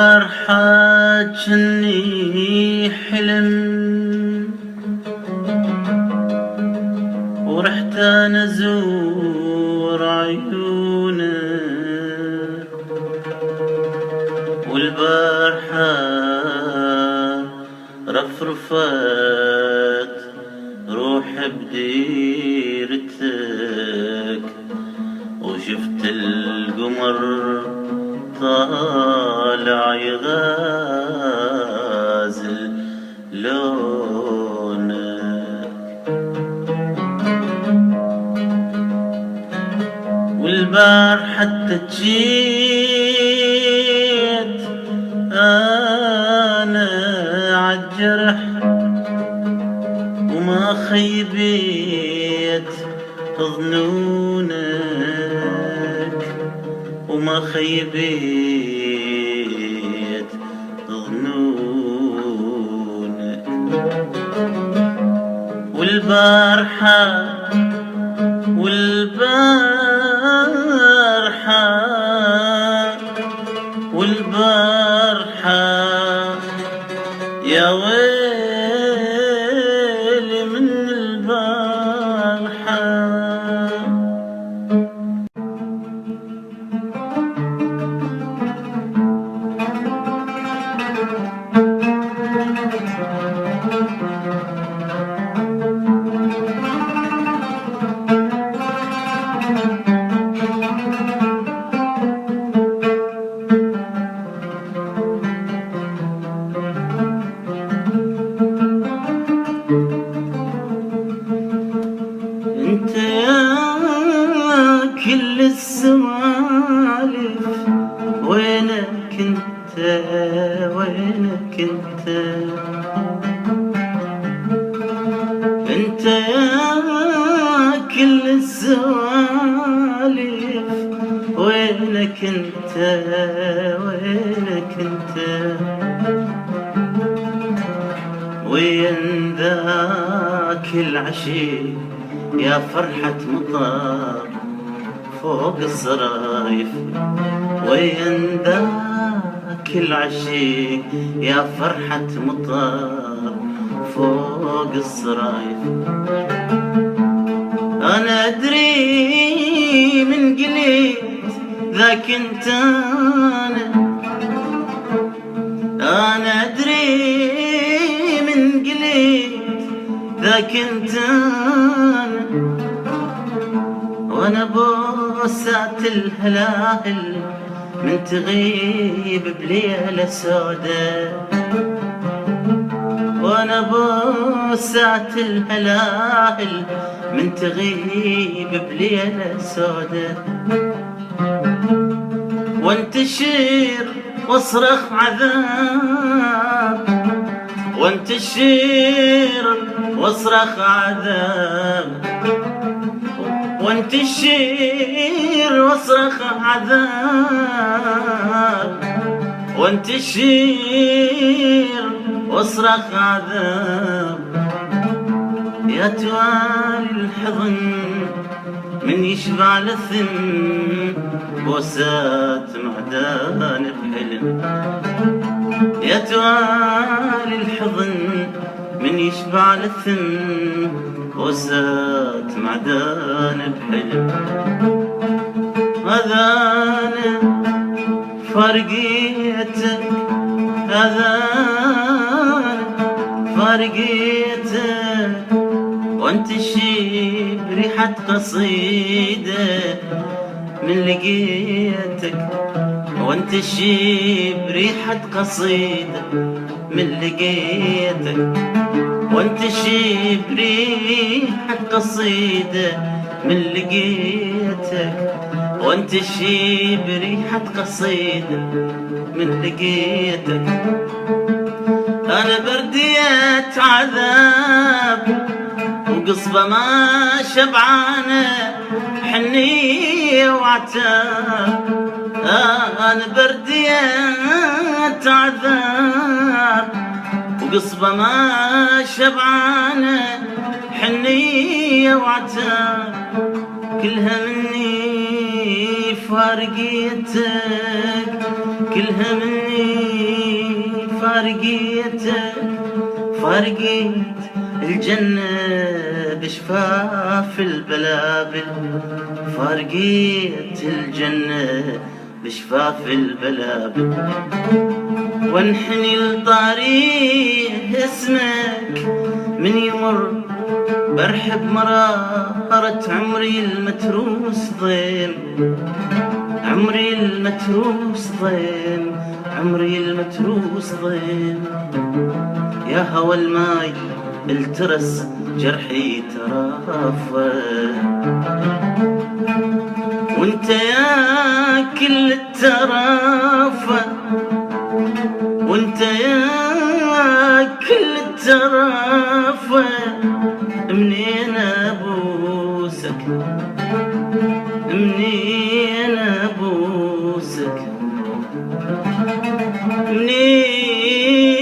البارحة جني حلم ورحت أنا أزور عيونك، والبارحة رفرفت روح بديرتك وشفت القمر طالع يغازل لونك، والبارحة حتى جيت أنا عالجرح وما خيبيت ظنونك، وما خيبيت ظنونك، والبارحة يا ويلي من البارحة. انت يا كل السوالف وينك انت، وينك انت، انت يا كل السوالف وينك انت، وينك انت، وين ذاك العشي يا فرحة مطر فوق الصرايف، وين ذاك العشي يا فرحة مطر فوق الصرايف. أنا أدري من قليت ذاك انت، أنا أدري من قليت ذاك انت، وانا بوسات الهلاهل من تغيب بليلة سودة، وانا بوسات الهلاهل من تغيب بليلة سودة، وانتشر واصرخ عذاب، وانتشر واصرخ عذاب، وانتشر واصرخ عذاب، وانتشر واصرخ عذاب. يا توالي الحضن من يشبع لثم بوسات معدان بحلم، يا توالي الحضن من يشبع لثم بوسات معدان بحلم. هذا أنا فارقيتك، هذا أنا فارقيتك، وانت شي بريحة قصيدة من لقيتك، وانت شي بريحة قصيدة من لقيتك، وانت شي بريحة قصيدة من لقيتك، وانت شي بريحة قصيدة من لقيتك. انا برديت عذاب وقصبة ما شبعانة حنية وعتاب. انا برديت عذاب وقصبة ما شبعانة حنية وعتاب. كلها مني فارقيتك، كلها مني فارقيتك. فارقيت الجنة بشفاف البلابل، فارقيت الجنة بشفاف البلابل. وانحني لطريق اسمك من يمر برحب مرارة عمري المتروس ضيم، عمري المتروس ضيم، عمري المتروس ضيم. يا هوى الماي الترس جرحي ترافى، وانت يا كل الترافى، وانت يا كل الترافى. منين ابوسك، منين ابوسك، منين